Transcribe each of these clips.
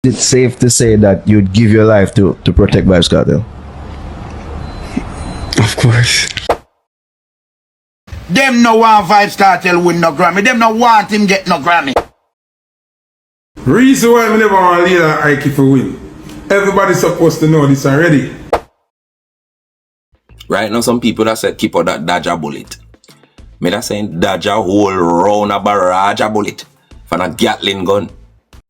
Is it safe to say that you'd give your life to protect VYBZ Kartel? Of course. Them no want VYBZ Kartel win no Grammy. Them no want him get no Grammy. Reason why we never want to lead Ike for win. Everybody's supposed to know this already. Right now, some people that said keep out that dodge a bullet. Me that saying dodge a whole round a barrage a bullet for a Gatling gun.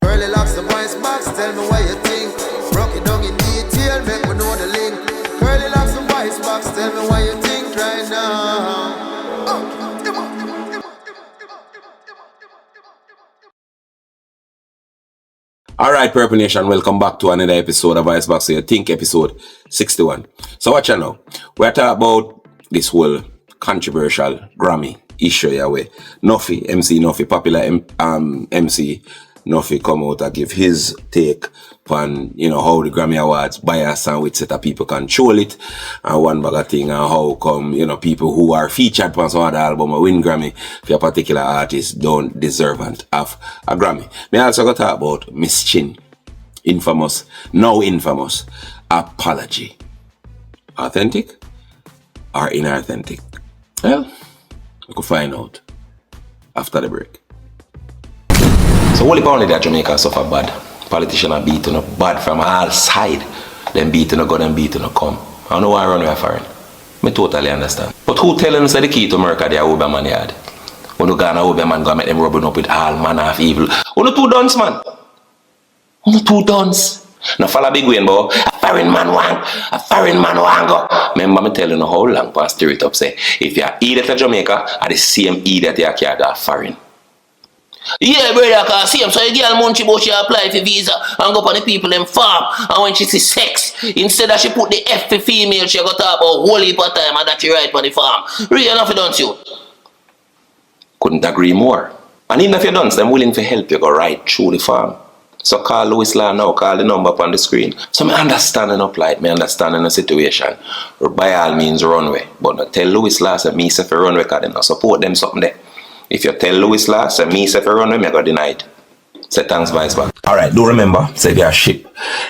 CurlyLoxx the voice box, tell me what you think. Broke it down in detail, make me know the link. CurlyLoxx the voice box, tell me what you think right now. Alright, Purple Nation, welcome back to another episode of VYBZ. So you think episode 61. So watch out now. We're talking about this whole controversial Grammy issue here where Nuffy, MC Nuffy, popular MC Nuffy come out and give his take on, how the Grammy Awards bias and which set of people control it and one bag of thing and how come, people who are featured on some other album or win Grammy for a particular artist don't deserve and have a Grammy. Me also got to talk about Miss Chin, now infamous, apology. Authentic or inauthentic? Well, we could find out after the break. So only only that Jamaica suffer bad. Politicians are beaten up bad from all sides. Them beaten up go, them beaten up come. I don't know why I run away foreign. Me totally understand. But who telling us the key to America they are Uberman yard? When you go on a Uberman go make them rubbing up with all manner of evil. Only two dons, man. Only two dons. Now follow big win, boy. A foreign man want go. Remember me telling you how long past stir it up say if you are idiot at Jamaica are the same idiot you can go foreign. Yeah, brother, cause see him, so a girl munchie about she apply for visa and go on the people them farm. And when she see sex, instead of she put the F for female, she got talk about whole heap of time and that she right on the farm. Really enough, don't you? Couldn't agree more. And even if you don't, them willing to help you go right through the farm. So call Louis Law now, call the number up on the screen. So me understanding up like me understanding the situation. By all means runway. But not tell Louis Law say me say for runway cause they not support them something there. If you tell Louis Law, say me say for runway, me go deny it. Say thanks, VYBZ. Alright, do remember, say if you ship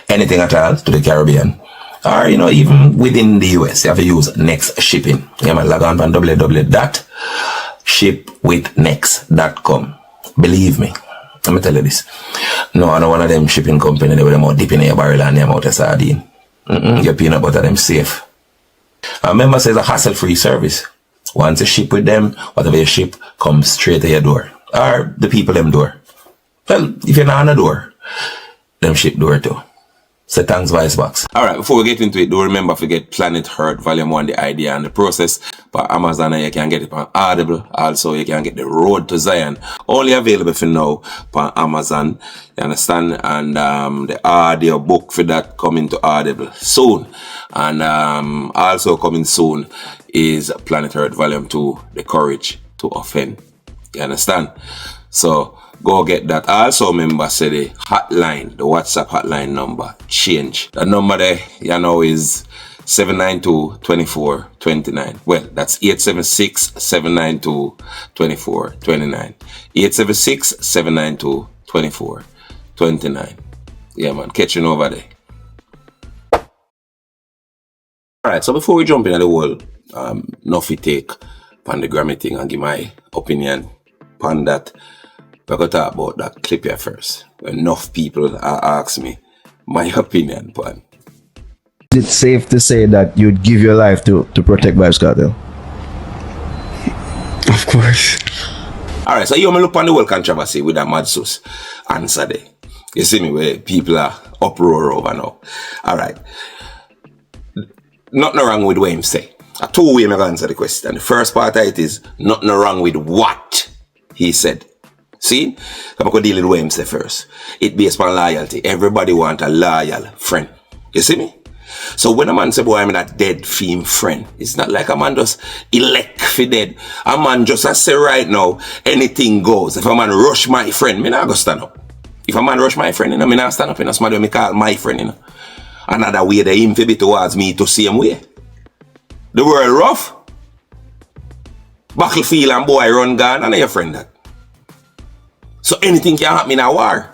anything at all to the Caribbean, or even within the US, you have to use Next Shipping. You might log on to www.shipwithnext.com. Believe me, let me tell you this. No, I know one of them shipping company, they were more deep in your barrel and them out of sardine. Your peanut butter, them safe. And remember, say it's a hassle-free service. Once you ship with them, whatever you ship comes straight to your door. Or the people them door. Well, if you're not on the door, them ship door too. So thanks, VYBZ. Alright, before we get into it, do remember to get Planet Hurt Volume 1, the idea and the process. By Amazon, and you can get it on Audible. Also, you can get The Road to Zion. Only available for now on Amazon. You understand? And the audio book for that coming to Audible soon. And also coming soon is Planet Hurt Volume 2, The Courage to Offend. You understand? So go get that. Also remember say the hotline, the WhatsApp hotline number change. The number there is 792-2429. Well, that's 876-792-2429. 876-792-2429. Yeah man, catching over there. Alright, so before we jump into the whole Nuffy take on the Grammy thing and give my opinion on that, we're going to talk about that clip here first. Enough people ask me my opinion on. Is it safe to say that you'd give your life to protect VYBZ Kartel? Of course. Alright, so you may look on the whole controversy with that Mad Sus answer there. You see me where people are uproar over now. Alright. Nothing wrong with what him say. A two-way I'm going to answer the question. The first part of it is nothing wrong with what he said. See? I'm going to deal with what him say first. It based on loyalty. Everybody want a loyal friend. You see me? So when a man say, boy, I'm that dead femme friend, it's not like a man just elect for dead. A man just say right now, anything goes. If a man rush my friend, me not go stand up. If a man rush my friend, me not stand up. Somebody me call my friend, Another way they him to be towards me to same way. The world rough. Battlefield and boy run gun and your friend that. So anything can happen in a war.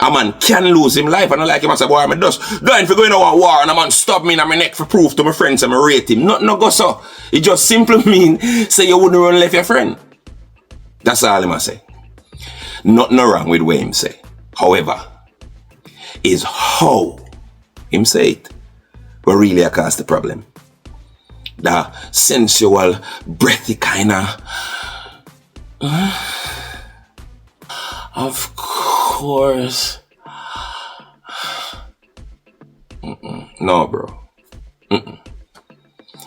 A man can lose him life, and I like him. I say, boy, I'm just going for going to a war, and a man stop me in my neck for proof to my friends and I rate him. Nothing no go so. It just simply mean say you wouldn't run left your friend. That's all him I say. Nothing wrong with what him say. However, is how him say it will really cause the problem. The sensual, breathy kind of. Of course. No, bro.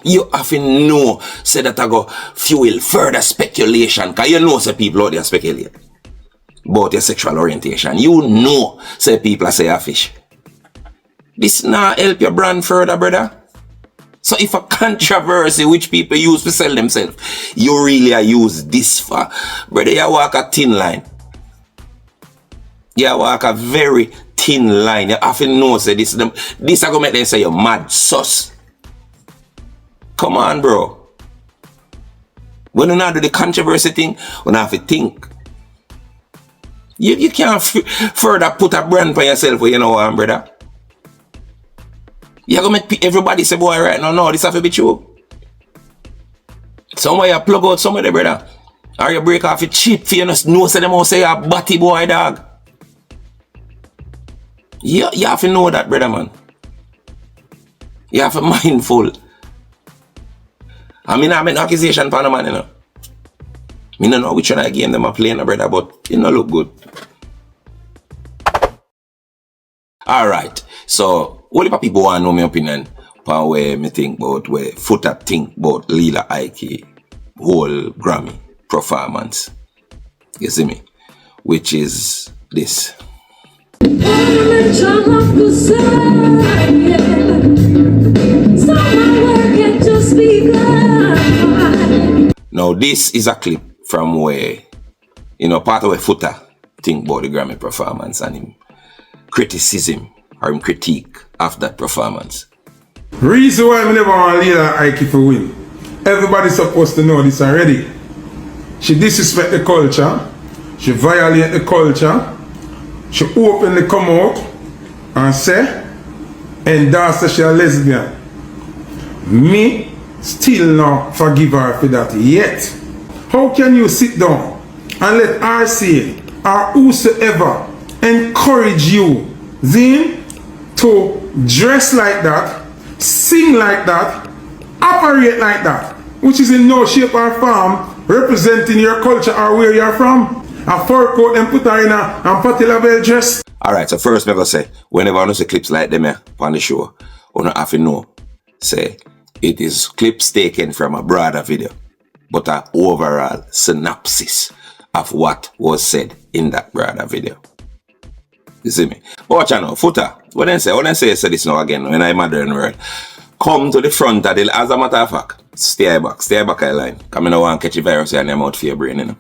You have to know, say that I go fuel further speculation, because you know, say people out there speculate about your sexual orientation. You know, say people say a fish. This not help your brand further, brother. So if a controversy which people use to sell themselves, you really use this for, brother, you walk a thin line. You walk a very thin line. You have to know, say this is going to make them say you're mad sus. Come on, bro. When you not do the controversy thing, you have to think. You can't further put a brand for yourself, you know, brother. You're going to make everybody say, boy, right now, no, this have to be true. Somewhere you plug out somebody, brother. Or you break off your chip for you know, say them all say you're a batty boy, dog. You have to know that, brother, man. You have to be mindful. I mean, I make accusation for the man, you know. I don't know which one I game them are playing, brother, but it don't look good. Alright, so all the people want to know my opinion on where me think about, where Foota think about Lila Ike whole Grammy performance. You see me? Which is this. Now this is a clip from where, you know, part of where Foota think about the Grammy performance and him criticism or him critique of that performance. Reason why I never want Lila Ike to win. Everybody's supposed to know this already. She disrespect the culture. She violate the culture. She openly come out and say, endorse that she a lesbian. Me still not forgive her for that yet. How can you sit down and let her say or whosoever encourage you then to dress like that, sing like that, operate like that, which is in no shape or form representing your culture or where you're from? A fur coat and put her in a patty level dress. Alright, so first I'm going to say, whenever I see clips like them on the show, I don't have to know, say, it is clips taken from a broader video, but an overall synopsis of what was said in that broader video. You see me? But watch out now, Foota, when I say this now again, when I'm modern world, come to the front of the, as a matter of fact, stay back a line. Because I don't want to catch a virus in your mouth for your brain, you know.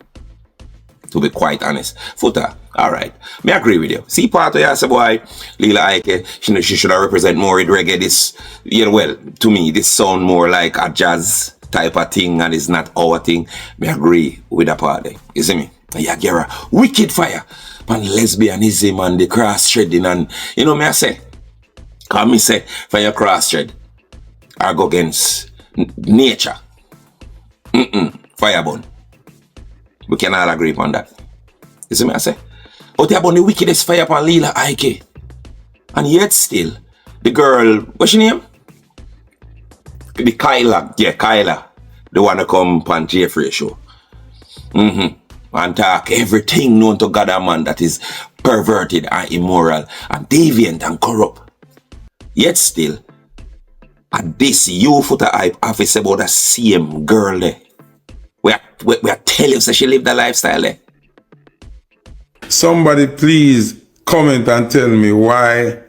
To be quite honest. Foota, alright. Me agree with you. See part of you say, boy, Lila Ike, she should have represent more with reggae. This, you know, well, to me, this sound more like a jazz type of thing and it's not our thing. Me agree with that part there. You see me? Yeah, get a wicked fire. And lesbianism and the cross-threading and, you know me I say, cause me say, for your cross-thread, I go against nature. Firebone. We can all agree upon that. You see me I say? But they have the wickedest fire upon Lila Ike. And yet still, the girl, what's her name? The Kyla. Yeah, Kyla. The one that come upon Jeffrey show. And talk everything known to God and man that is perverted and immoral and deviant and corrupt. Yet still, at this you Foota hype have to say about the same girl there. We are telling you that she lived the lifestyle there. Somebody please comment and tell me why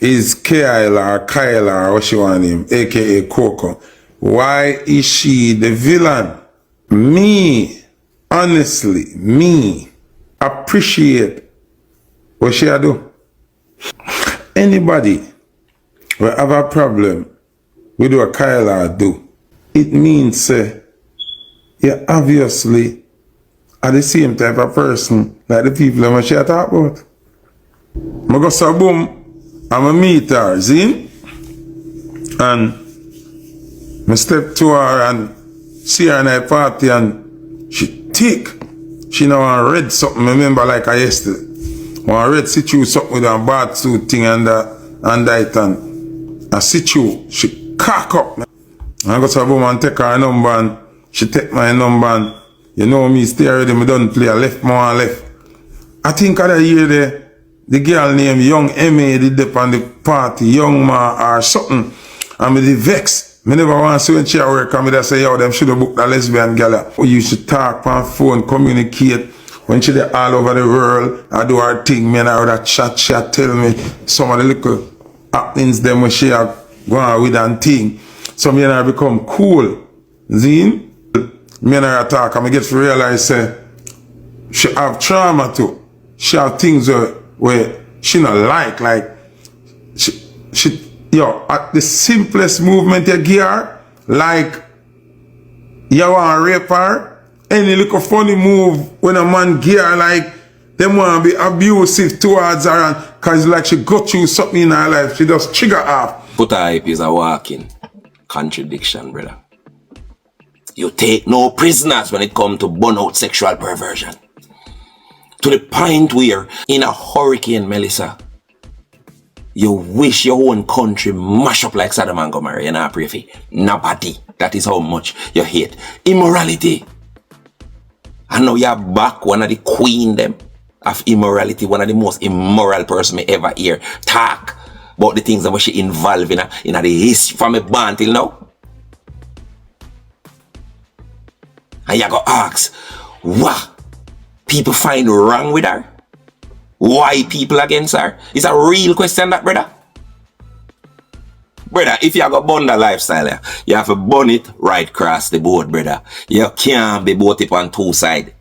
is Kyla or Kyla or what she want him, aka Coco, why is she the villain? Me, honestly, me appreciate what she do. Anybody will have a problem with what Kyla do, it means you obviously are the same type of person like the people that she talk about. I go so boom, I'm a meet her, see? And I step to her and see her in a party and she thick. She know I read something, remember like I yesterday. When I read situ something with a bad suit thing and that and I situ, she cock up. Man. I go to a woman take her number and she take my number and you know me stay already, me don't play, I left more left. I think I hear the girl named Young Emma did up on the party, Young Ma or something. And me the vex. Me never want to see when she at work and me just say, yo, them should have booked a lesbian girl. We used to talk on phone, communicate. When she there all over the world, I do her thing, me and I would have chat, she tell me some of the little happenings them when she are going with and thing. So me and I become cool. Zine? Me and I talk and I get to realize say, she have trauma too. She have things where she not like she yo, at the simplest movement you give her, like you want to rape her, any little funny move when a man give her, like them want to be abusive towards her, and cause like she got through something in her life, she just trigger off. Put hype is a walking contradiction, brother. You take no prisoners when it comes to burnout sexual perversion. To the point where in a hurricane, Melissa, you wish your own country mash up like Sodom and Gomorrah. You not pray for nobody. That is how much you hate immorality. And now you're back one of the queen them of immorality, one of the most immoral person me ever hear talk about the things that she involved in the history from a born till now. And you go ask, what people find wrong with her? Why people against her? It's a real question, that, brother. Brother, if you have a bundle lifestyle, you have to burn it right across the board, brother. You can't be both up on two sides.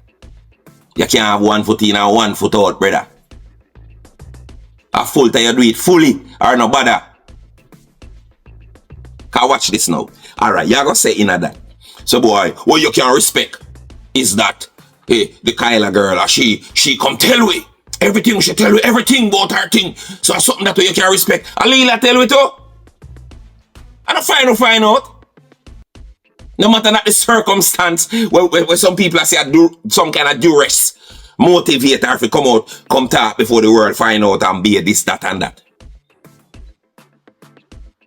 You can't have 1 foot in and 1 foot out, brother. A full time you do it fully or no bother. Can watch this now. Alright, you gonna say in that. So boy, what you can respect is that hey, the Kyla girl, she come tell we. Everything she tell you, everything about her thing. So that's something that you can respect. Alila tell you too. And I find out. No matter not the circumstance where some people say I do some kind of duress motivate her to come out, come talk before the world find out and be this, that and that.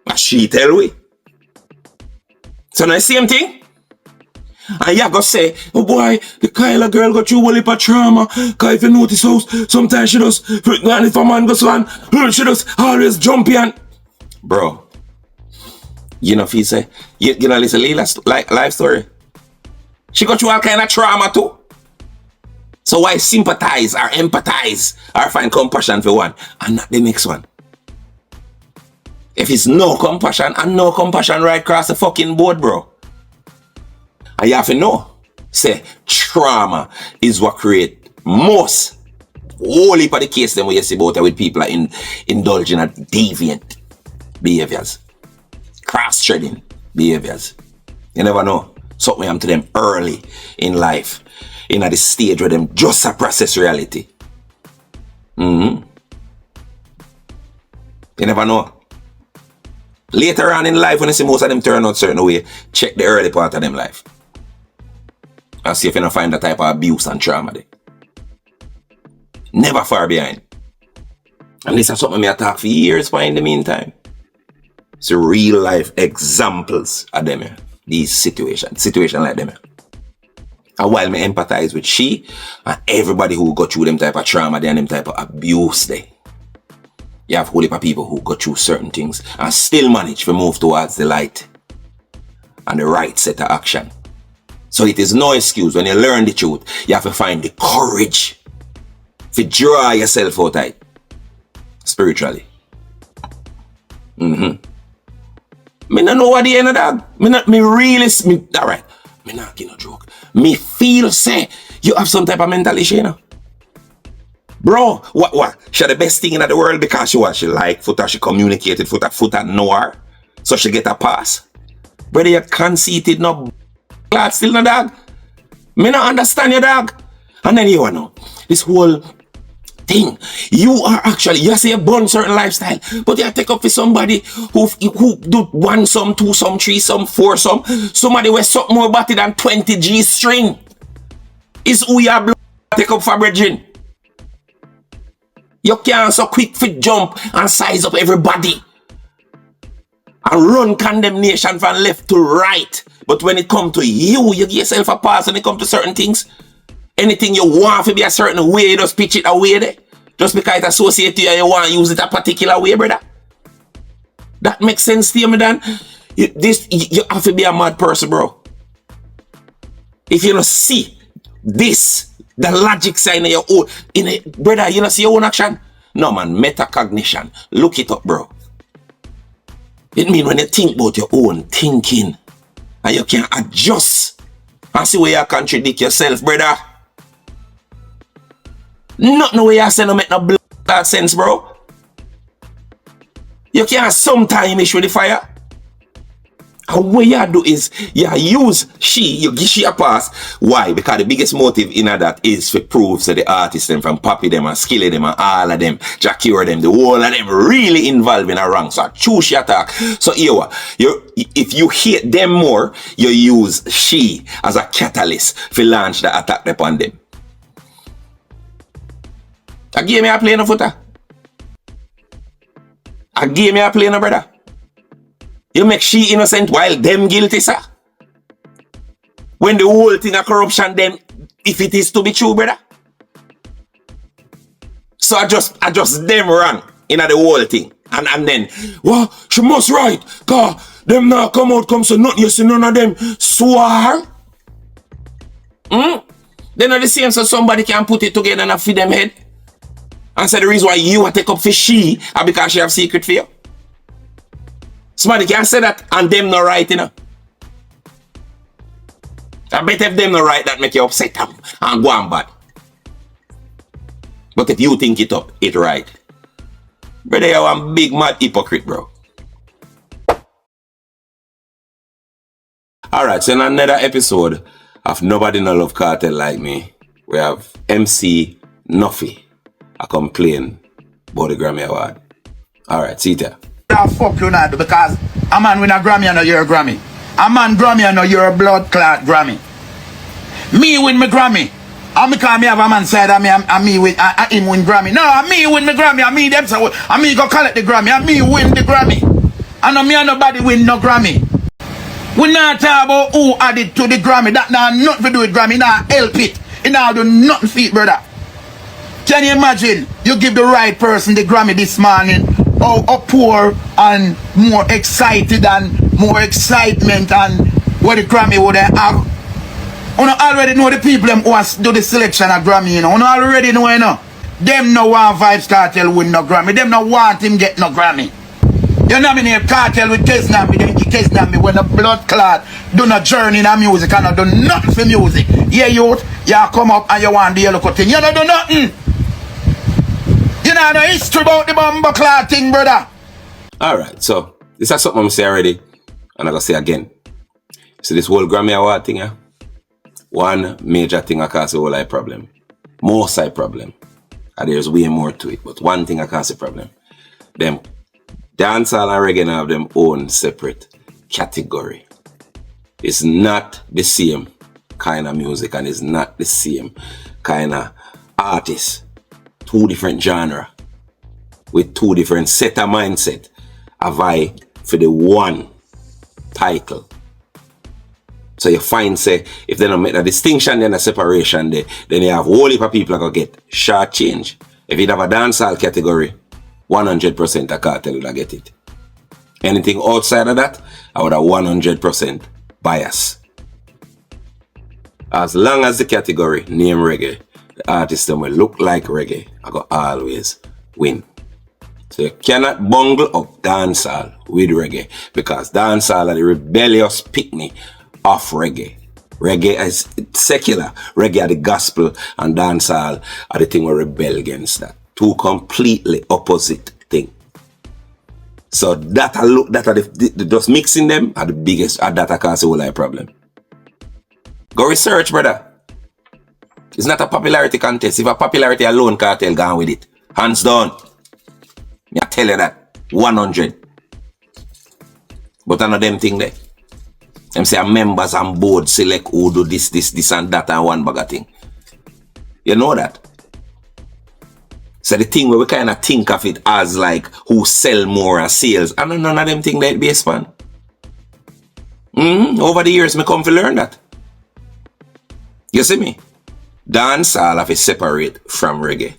But she tell we. So now the same thing. And you go say, oh boy, the Kyla girl got you a heap of trauma. Cause if you notice how sometimes she does, and if a man goes on, she does always jump in. Bro, you know if he say, you know listen Lila's life story. She got you all kind of trauma too. So why sympathize or empathize or find compassion for one and not the next one? If it's no compassion and no compassion right across the fucking board, bro. And you have to know, say, trauma is what create most, whole heap of the case them where you see about it with people like indulging in deviant behaviors, cross-threading behaviors. You never know. Something happened to them early in life, in the stage where them just a process reality. You never know. Later on in life, when you see most of them turn out certain way, check the early part of them life. And see if you don't find that type of abuse and trauma there. Never far behind. And this is something I talk for years for in the meantime. It's real life examples of them here. These situations like them here. And while I empathize with she and everybody who go through them type of trauma there and them type of abuse there. You have a whole heap of people who go through certain things and still manage to move towards the light and the right set of action. So it is no excuse when you learn the truth, you have to find the courage to draw yourself out of it spiritually. Me not know what the end of that. Alright, me not give no joke. Me feel say you have some type of mental issue, you know. Bro, what? She the best thing in the world because she like foot, she communicated foot and know her. So she get a pass. Brother, you conceited no glad still no dog. Me not understand your dog. And then you know, this whole thing. You are actually, you say you born certain lifestyle, but you take up for somebody who do 1 some, 2 some, 3 some, 4 some. Somebody with something more batty than 20 G string. Is who you are take up for bridging. You can't so quick fit jump and size up everybody. And run condemnation from left to right. But when it comes to you give yourself a pass when it comes to certain things. Anything you want to be a certain way, you just pitch it away there. Just because it associates to you and you want to use it a particular way, brother. That makes sense to you, man. You have to be a mad person, bro. If you don't see this, the logic side of your own, brother, you don't see your own action? No, man, metacognition. Look it up, bro. It means when you think about your own thinking and you can adjust and see where you contradict yourself, brother. Nothing where you say no make no blood sense, bro. You can sometimes issue the fire. And what you do is you use you give she a pass. Why? Because the biggest motive in that is for prove so the artists them from Poppy them and Skilly them and all of them, Jackie them, the whole of them really involved in a wrong. So I choose your attack. So if you hate them more, you use she as a catalyst to launch the attack upon them. I give me a play no footer. I give me a play no brother. You make she innocent while them guilty, sir. When the whole thing of corruption, them, if it is to be true, brother. So I just them wrong in the whole thing. And then, well, she must right. Cause them now come out, come so nothing, you see none of them swear. They're not the same so somebody can put it together and feed them head. And say the reason why you take up for she are because she have secret for you. Somebody can say that and them not right, you know. I bet if them not right, that make you upset them and go on bad. But if you think it up, it right. Brother, you're one big mad hypocrite, bro. Alright, so in another episode of Nobody No Love Cartel Like Me, we have MC Nuffy. I complain about the Grammy Award. Alright, see ya. Fuck you not, because a man win a Grammy and you're a Grammy. A man Grammy and you're a blood clot Grammy. Me win my Grammy. And because me have a man side of me and me win him win Grammy. No, me win the Grammy and me them say and me go collect the Grammy and me win the Grammy. And me and nobody win no Grammy. We not talk about who added to the Grammy. That now nothing to do with Grammy, not help it. It now do nothing for it, brother. Can you imagine you give the right person the Grammy this morning? How poor and more excited and more excitement and what the Grammy would have. You already know the people them who do the selection of Grammy, you know. You already know, you know. Them no want VYBZ Cartel win no Grammy. Them no want him get no Grammy. You nominate Cartel with Kesnami, then Kesnami when the blood clot do no journey in the music and do nothing for music. Yeah, youth, you come up and you want the yellow thing. You don't do nothing. You know no history about the bomber clot thing, brother. Alright, so this is something I'm saying already, and I'm gonna say again. So this whole Grammy Award thing, yeah, one major thing that cause a whole lot problem. More side problem. And there's way more to it, but one thing that cause a problem. Them dancehall and reggae have them own separate category. It's not the same kind of music and it's not the same kind of artist. Two different genre with two different set of mindset a vie for the one title. So you find say if they don't make a distinction then a separation there, then you have whole heap of people that go get short change. If you have a dancehall category, 100% a Cartel will get it. Anything outside of that, I would have 100% bias. As long as the category name reggae, the artist them will look like reggae, I go always win. So you cannot bungle up dancehall with reggae because dancehall are the rebellious picnic of reggae. Reggae is secular, reggae are the gospel, and dancehall are the thing we rebel against that. Two completely opposite things. So that are just mixing them are the biggest, that cause a whole lot of problem. Go research, brother. It's not a popularity contest. If a popularity alone, Cartel gone with it. Hands down. I tell you that. 100. But I know them thing there. Them say members and board select who do this and that and one bag of thing. You know that? So the thing where we kind of think of it as like who sell more and sales. I know none of them thing that base man. Over the years, me come to learn that. You see me? Dancehall have to separate from reggae.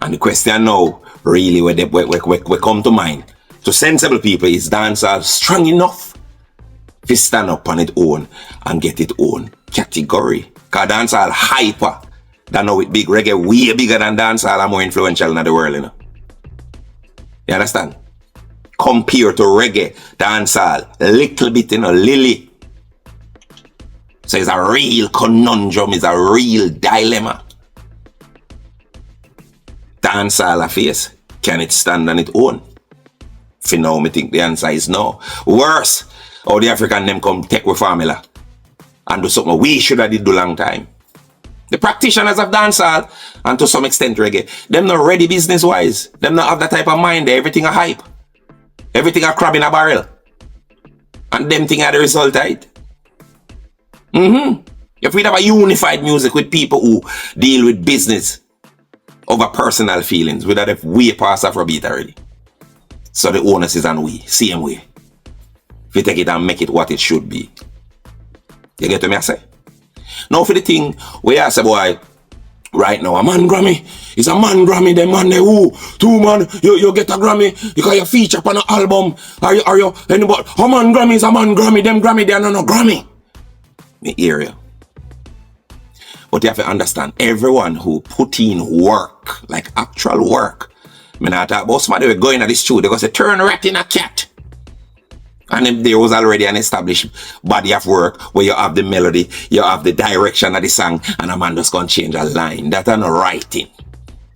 And the question now, really, where come to mind, to sensible people, is dancehall strong enough to stand up on its own and get its own category? Because dancehall hyper than now with big reggae, way bigger than dancehall and more influential in the world, you know. You understand? Compared to reggae, dancehall, little bit, you know, lily. So it's a real conundrum, it's a real dilemma. Dancehall a face, can it stand on its own? For now, me think the answer is no. Worse, how the African them come take with formula and do something we should have did do long time. The practitioners of dancehall, and to some extent reggae, them not ready business-wise. Them not have that type of mind there. Everything a hype. Everything a crab in a barrel. And them thing are the result of it. If we have a unified music with people who deal with business over personal feelings, we'd have way past Afrobeat already. So the onus is on we, same way. If you take it and make it what it should be. You get what me I say? Now for the thing where I say, boy, right now, a man Grammy is a man Grammy, them man they who, two man, you get a Grammy, because you feature upon an album, are you, anybody, a man Grammy is a man Grammy, them Grammy, they are not no Grammy. Me hear you. But you have to understand, everyone who put in work, like actual work, I not talk about somebody who going to the studio, because they turn rat in a cat. And there was already an established body of work where you have the melody, you have the direction of the song, and a man just gonna change a line. That are not writing.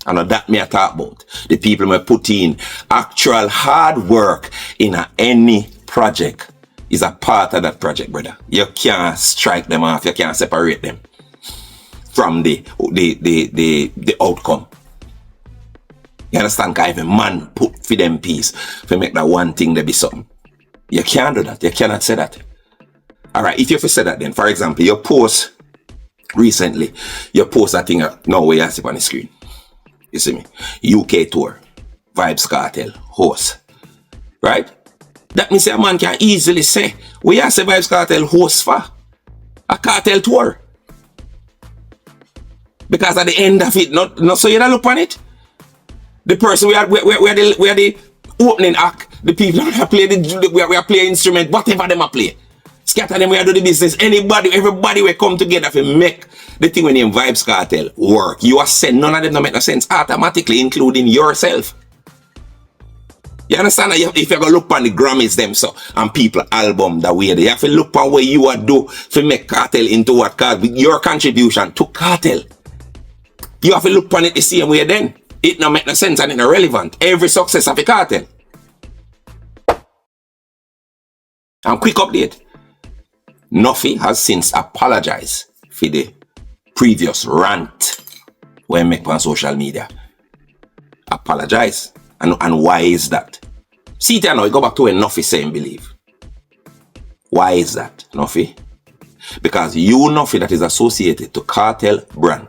And that me I talk about. The people may put in actual hard work in any project is a part of that project, brother. You can't strike them off, you can't separate them from the outcome. You understand? Because if a man put for them piece to make that one thing there be something. You can't do that. You cannot say that. Alright, if you say that then, for example, you post recently, you post that thing now where you see on the screen. You see me? UK tour, VYBZ Cartel, host. Right? That means a man can easily say, where you say VYBZ Cartel host for? A cartel tour. Because at the end of it, not so you don't look on it. The person we are the opening act, the people that play we are playing instrument, whatever them a play. Scatter them, we are do the business. Everybody will come together to make the thing when you VYBZ Cartel work. You are saying none of them don't make no sense automatically, including yourself. You understand that if you're going to look on the Grammys them so and people album that way, you have to look on what you are do to make Cartel into what called your contribution to Cartel. You have to look on it the same way then. It don't make no sense and it's not relevant. Every success of a cartel. And quick update. Nuffy has since apologized for the previous rant when he make on social media. Apologize. And why is that? See now, you go back to when Nuffy saying believe. Why is that, Nuffy? Because you, Nuffy, that is associated to cartel brand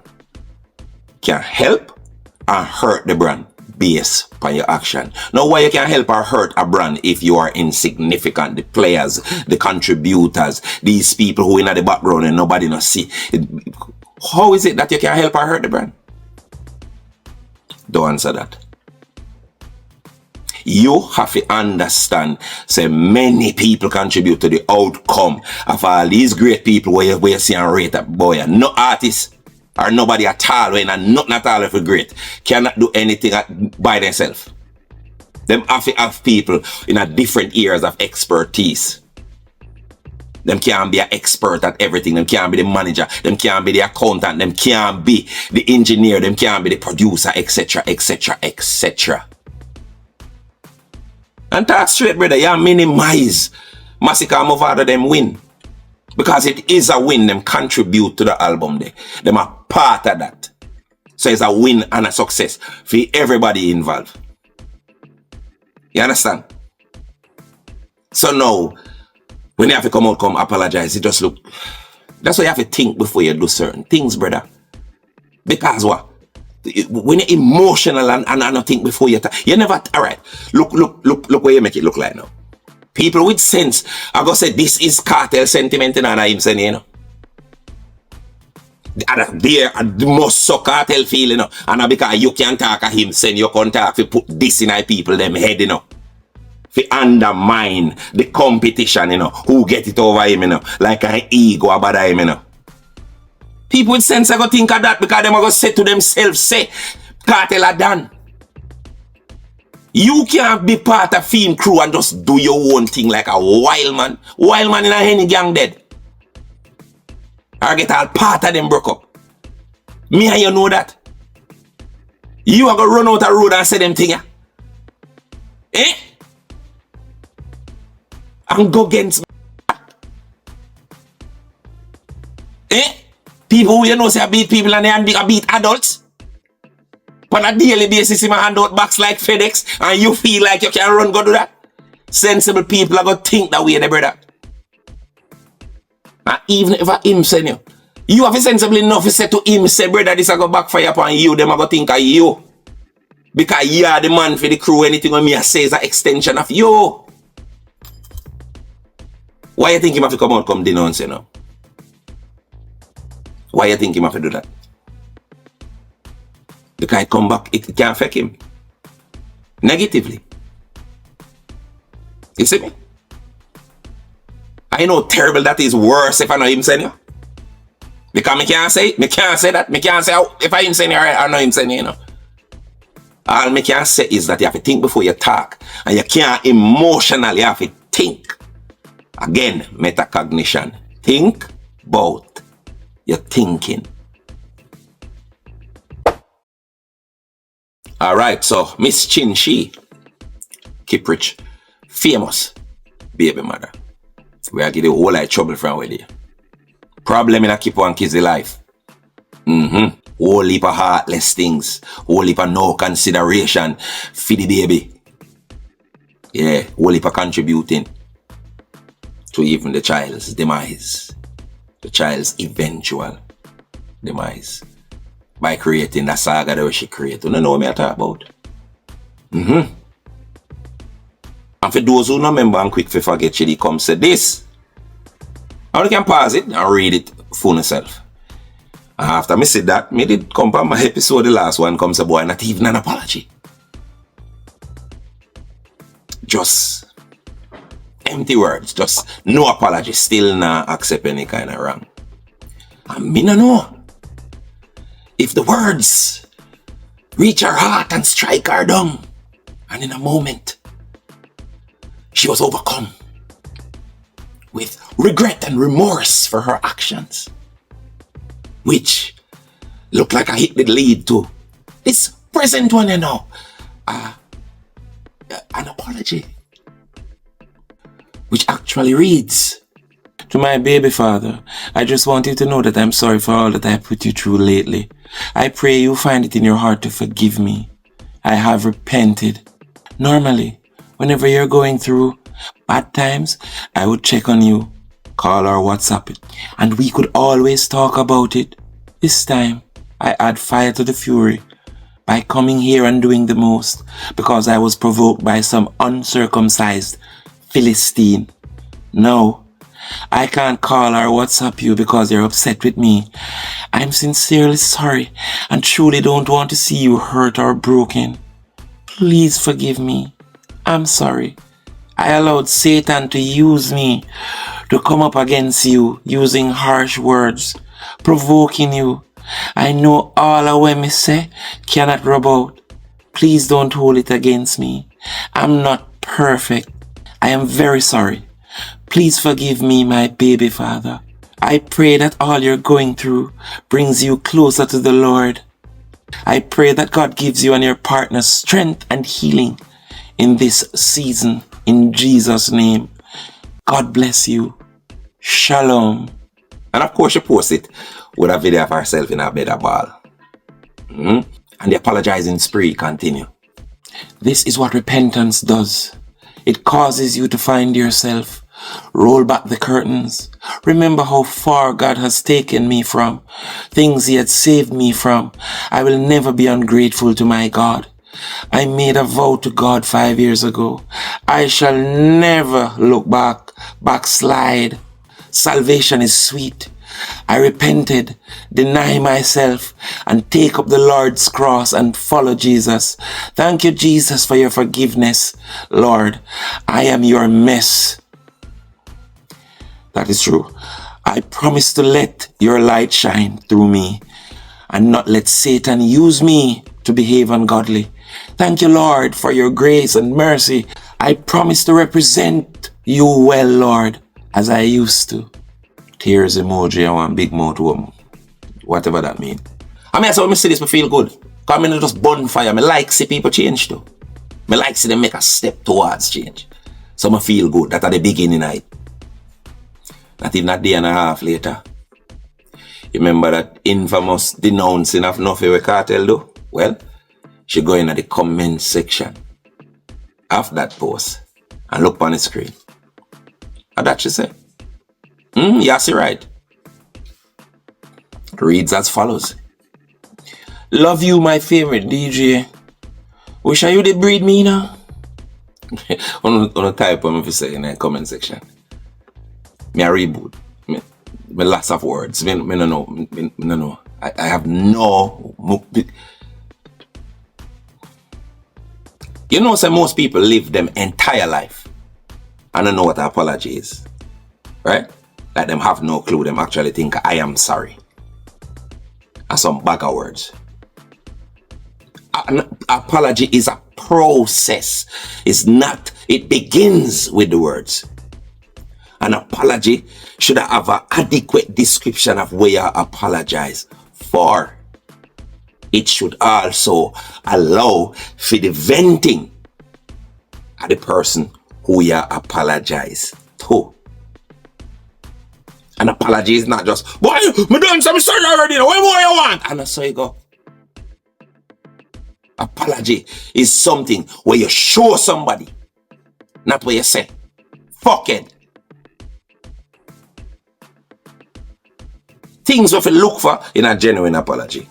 can help and hurt the brand based on your action. Now, why you can help or hurt a brand if you are insignificant? The players, the contributors, these people who in the background and nobody not see. How is it that you can help or hurt the brand? Don't answer that. You have to understand, say many people contribute to the outcome of all these great people where you see and rate that boy. No artists or nobody at all, when nothing at all if you're great, cannot do anything by themselves. Them have to have people in a different areas of expertise. Them can't be an expert at everything. Them can't be the manager. Them can't be the accountant. Them can't be the engineer. Them can't be the producer, etc., etc., etc. And talk straight, brother. You minimize Massacre Movado them win. Because it is a win. Them contribute to the album there. Them are part of that. So it's a win and a success for everybody involved. You understand? So now, when you have to come out, come apologize, it just look... That's why you have to think before you do certain things, brother. Because what? When you're emotional and not think before you never... Alright, look where you make it look like now. People with sense are going to say, this is cartel sentiment and him saying, you know. There the most so cartel feel, you know. And because you can talk at him saying you can talk to put this in people them head, you know. To undermine the competition, you know. Who get it over him, you know. Like an ego about him, you know. People with sense are going to think of that because they are going to say to themselves, say, cartel are done. You can't be part of film crew and just do your own thing like a wild man. Wild man in a any gang dead. Or get all part of them broke up. Me and you know that. You are going to run out the road and say them thing, yeah? Eh? And go against eh? People who you know say beat people and they beat adults. On a daily basis, you hand out box like FedEx and you feel like you can run go do that. Sensible people are going to think that way, they brother. And even if him send you, you have a sensible enough to say to him, say brother, this is going to backfire upon you, them are going to think of you. Because you are the man for the crew, anything on me I say is an extension of you. Why you think him have to come out come denounce you now? Why you think him have to do that? Because it come back, it can affect him. Negatively. You see me? I know terrible that is worse if I know him saying you. Because me can't say that. Me can't say if I him saying you or I know him saying you know. All me can say is that you have to think before you talk. And you can't emotionally have to think. Again, metacognition. Think about your thinking. Alright, so Miss Chinchi, Kiprich, famous baby mother. We are getting a whole lot of trouble from with you. Problem in a keep on kids life. Whole heap of heartless things. Whole heap of no consideration for the baby. Yeah, whole heap of contributing to even the child's demise. The child's eventual demise. By creating that saga that she created. You don't know what I talk about. And for those who don't remember and quick to forget, she come say this. Now you can pause it and read it for yourself. And after me said that, me did come on my episode, the last one comes a boy, not even an apology. Just empty words, just no apology, still not accept any kind of wrong. And me no know. If the words reach her heart and strike her down, and in a moment, she was overcome with regret and remorse for her actions, which look like a hit that lead to this present one, you know, an apology, which actually reads, "To my baby father, I just want you to know that I'm sorry for all that I put you through lately. I pray you find it in your heart to forgive me. I have repented. Normally, whenever you're going through bad times, I would check on you, call or WhatsApp it, and we could always talk about it. This time, I add fire to the fury by coming here and doing the most because I was provoked by some uncircumcised Philistine. No, I can't call or WhatsApp you because you're upset with me. I'm sincerely sorry and truly don't want to see you hurt or broken. Please forgive me. I'm sorry. I allowed Satan to use me to come up against you using harsh words, provoking you. I know all of what me say cannot rub out. Please don't hold it against me. I'm not perfect. I am very sorry. Please forgive me, my baby father. I pray that all you're going through brings you closer to the Lord. I pray that God gives you and your partner strength and healing in this season. In Jesus' name. God bless you. Shalom." And of course, she posts it with a video of herself in a bed of ball. And the apologizing spree continue. This is what repentance does. It causes you to find yourself. Roll back the curtains. Remember how far God has taken me from. Things he had saved me from. I will never be ungrateful to my God. I made a vow to God 5 years ago. I shall never look back, backslide. Salvation is sweet. I repented, deny myself, and take up the Lord's cross and follow Jesus. Thank you, Jesus, for your forgiveness. Lord, I am your mess. That is true. I promise to let your light shine through me and not let Satan use me to behave ungodly. Thank you, Lord, for your grace and mercy. I promise to represent you well, Lord, as I used to. Tears emoji and one big mouth woman. Whatever that mean. I mean, so when I see this, I feel good. Because I just bonfire. I like see people change too. I like see them make a step towards change. So I feel good. That's at the beginning of it. Not even a day and a half later. You remember that infamous denouncing of Nuffy with Cartel do? Well, she go in at the comment section of that post and look on the screen. And that she say. Yes, you're right. Reads as follows. Love you, my favorite DJ. Wish you did breed me now. on a type of me say in the comment section. Me a reboot. Me lots of words. Me no know. I have no. You know, say most people live them entire life. I don't know what an apology is. Right? Like them have no clue. Them actually think I am sorry. And some bag of words. An apology is a process. It's not. It begins with the words. An apology should have an adequate description of where you apologize for. It should also allow for the venting of the person who you apologize to. An apology is not just, boy, me done some sorry already, what more you want? And so you go. Apology is something where you show somebody, not where you say, fuck it. Things we look for in a genuine apology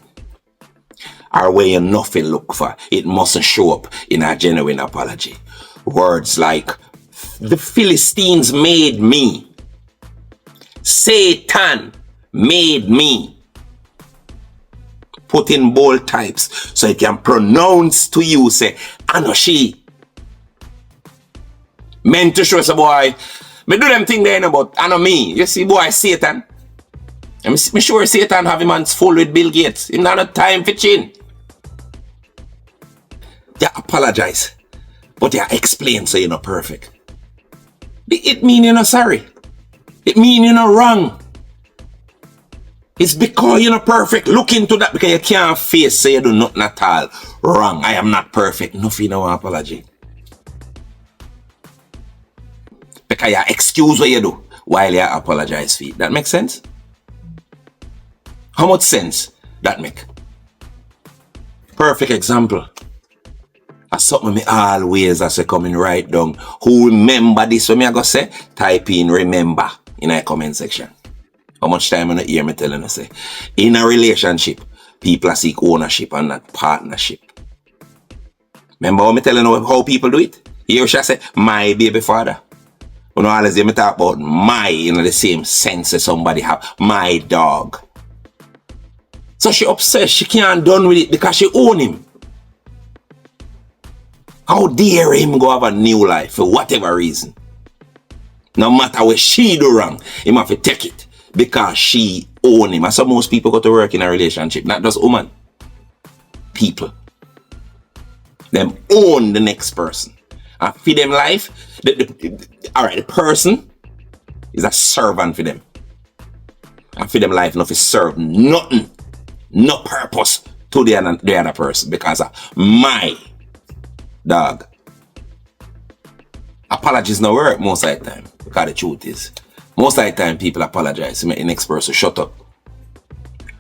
are where you nothing look for. It mustn't show up in a genuine apology. Words like, the Philistines made me. Satan made me. Put in bold types so you can pronounce to you, say, I know she. Meant to show us, boy, me do them thing there about, I know me. You see, boy, Satan. I'm sure Satan have him hands full with Bill Gates. Him not have time for change. You apologize, but you explain so you're not perfect. It mean you're not sorry. It mean you're not wrong. It's because you're not perfect. Look into that because you can't face say you do nothing at all wrong. I am not perfect. Nothing, no apology. Because you excuse what you do while you apologize for it. That makes sense? How much sense that make? Perfect example. That's something me always I say coming right down. Who remember this? When me I go say, type in remember in a comment section. How much time you hear me telling you say, in a relationship, people seek ownership and not partnership. Remember how me telling you how people do it? You shall say, my baby father. You know, always hear me talk about my in the same sense as somebody have my dog. So she obsessed, she can't done with it because she own him. How dare him go have a new life for whatever reason? No matter what she do wrong, him have to take it because she own him. And so most people go to work in a relationship, not just women. People. Them own the next person. And for them life, the person is a servant for them. And for them life, nothing serve nothing. No purpose to the other person because of my dog. Apologies no work most of the time because the truth is most of the time people apologize to make the next person shut up.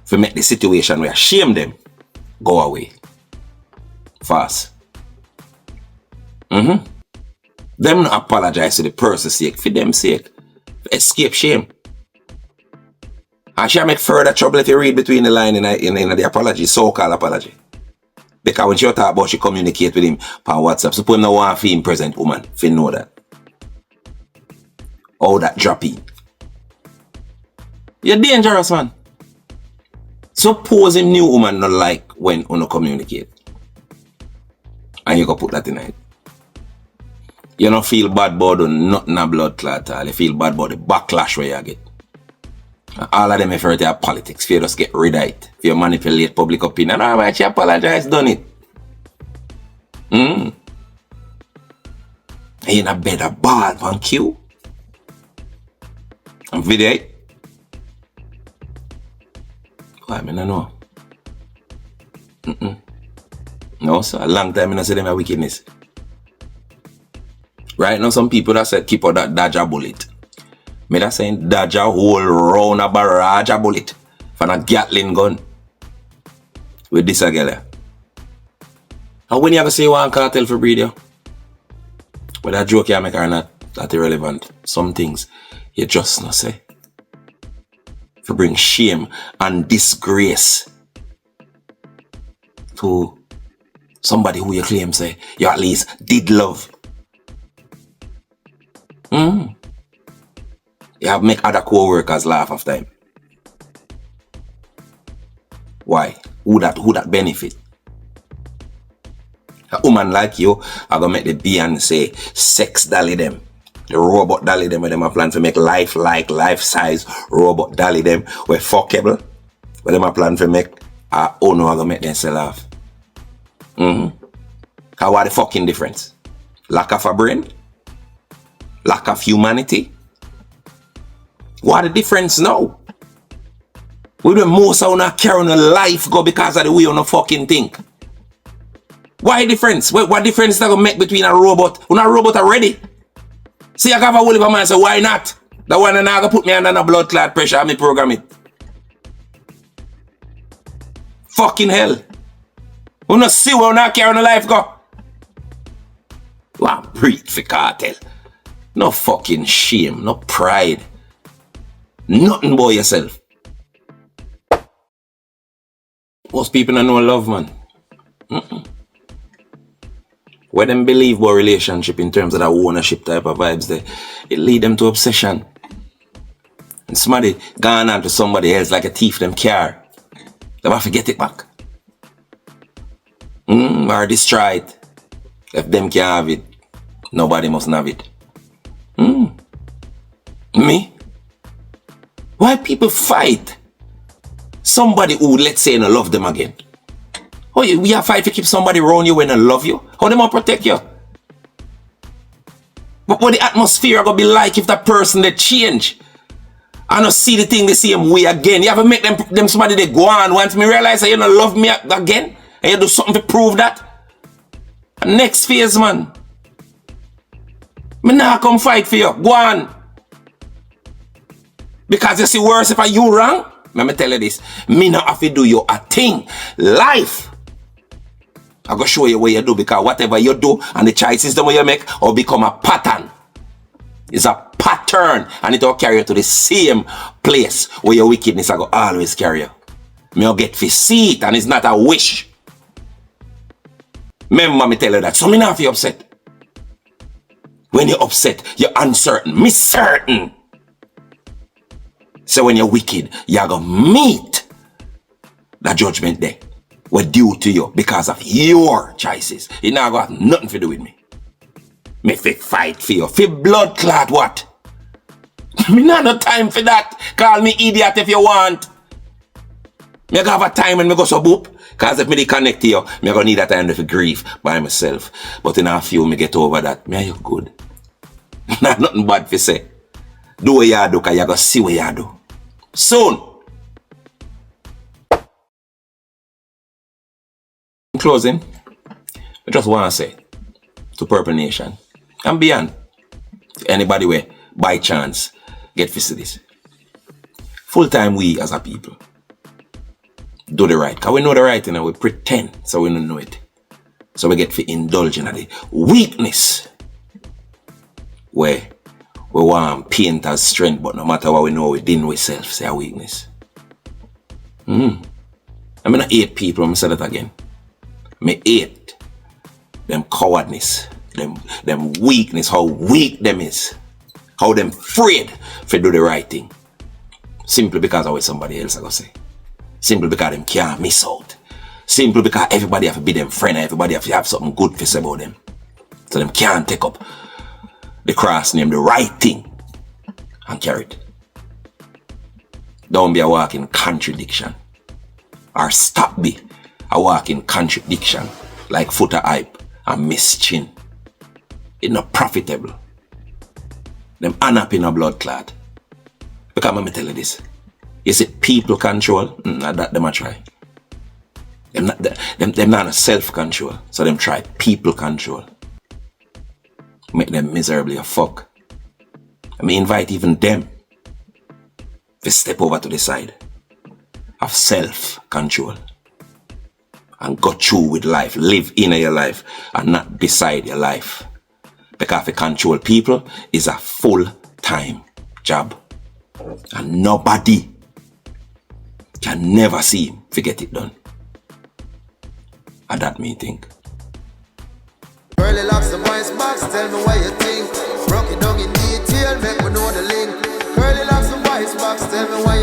to make the situation where shame them go away. Fast. Them not apologize to the person's sake, for them sake. Escape shame. And she make further trouble if you read between the line in the apology, so-called apology. Because when she talk about she communicate with him on WhatsApp, suppose him not want to him present woman, if you know that. Oh, that droppy. You're dangerous, man. Suppose him new woman not like when you communicate. And you go put that in it. You don't feel bad about nothing a blood clot all. You feel bad about the backlash where you get. All of them if you have politics, if you just get rid of it, if you manipulate public opinion, oh man, she apologize, done it. You in a better ball on cue. And video it. Why, I don't know. No, sir, a long time I don't see them a wickedness. Right now, some people that said keep out that dodge a bullet. Me that saying dodge a whole round a barrage a bullet from a Gatling gun. With this a girl. And when you ever say one cartel for breed you, whether that joke you make or not, that's irrelevant. Some things you just not say. To bring shame and disgrace to somebody who you claim say you at least did love. You have make other co-workers laugh after him. Why? Who that benefit? A woman like you, I gonna make the Beyonce sex dolly them. The robot dolly them where them a plan to make life size robot dolly them where fuckable. Where them a plan to make I gonna make them sell off. How what the fucking difference? Lack of a brain? Lack of humanity? What the difference now? We do most of our carrying a life go because of the way on a fucking think. Why difference? What difference that gonna make between a robot? When a robot already? See, I have a whole of a man say, why not? The one and I gonna put me under a blood clot pressure and me program it. Fucking hell. We not see where we not carrying a life go. What breed for cartel? No fucking shame, no pride. Nothing about yourself. Most people don't know love, man. Where them believe about relationship in terms of that ownership type of vibes there, it lead them to obsession. And somebody gone on to somebody else like a thief them car. They have to get it back. Or destroy it. If them can't have it, nobody must have it. Me? Why people fight? Somebody who, let's say, no love them again. Oh, we have fight to keep somebody around you when they love you? How them gonna protect you? But what the atmosphere gonna be like if that person they change? I don't see the thing the same way again. You ever make them somebody they go on once me realize that you don't love me again? And you do something to prove that? And next phase, man. Me nah come fight for you. Go on. Because you see worse if you wrong. Let me tell you this. Me not have to do you a thing. Life. I'm going to show you what you do because whatever you do and the choices that you make will become a pattern. It's a pattern and it will carry you to the same place where your wickedness will always carry you. Me will get to see it and it's not a wish. Remember me tell you that. So me not feel upset. When you're upset, you're uncertain. Me certain. So when you're wicked, you're going to meet the judgment day. We're due to you because of your choices. It not got nothing to do with me. Me fi fight for you. Fi blood clot what? Me not no time for that. Call me idiot if you want. Me have a time when me go so boop. Cause if me connect to you, me gonna need that time to grieve by myself. But in a few me get over that. Me are you good. Not nothing bad for say. Do what you do cause you gonna see what you do. Soon. In closing, I just want to say to Purple Nation and beyond, anybody where by chance get facilities. Full time we as a people, do the right. Because we know the right, you know, we pretend so we don't know it. So we get to indulge in the weakness where we want paint as strength, but no matter what we know within ourselves, say a weakness. I mean, I hate people, I'm say that again. I hate them cowardness, them weakness, how weak them is, how them afraid to do the right thing. Simply because of what somebody else I go say. Simply because them can't miss out. Simply because everybody have to be them friend, everybody have to have something good to say about them. So them can't take up the cross name, the right thing, and carry it. Don't be a walking contradiction. Or stop be a walking contradiction like footer hype and miss chin. It's not profitable. Them unhappy in a blood clot. Because let me tell you this. You see, people control, that them a try. Them not a self-control, so them try people control. Make them miserably a fuck. I mean, invite even them to step over to the side of self-control and go through with life, live in your life and not beside your life. Because to control people is a full-time job. And nobody can never see him to get it done. And that me think. CurlyLoxx the voice box, tell me what you think. Broke it down in detail, make me know the link. CurlyLoxx the voice box, tell me what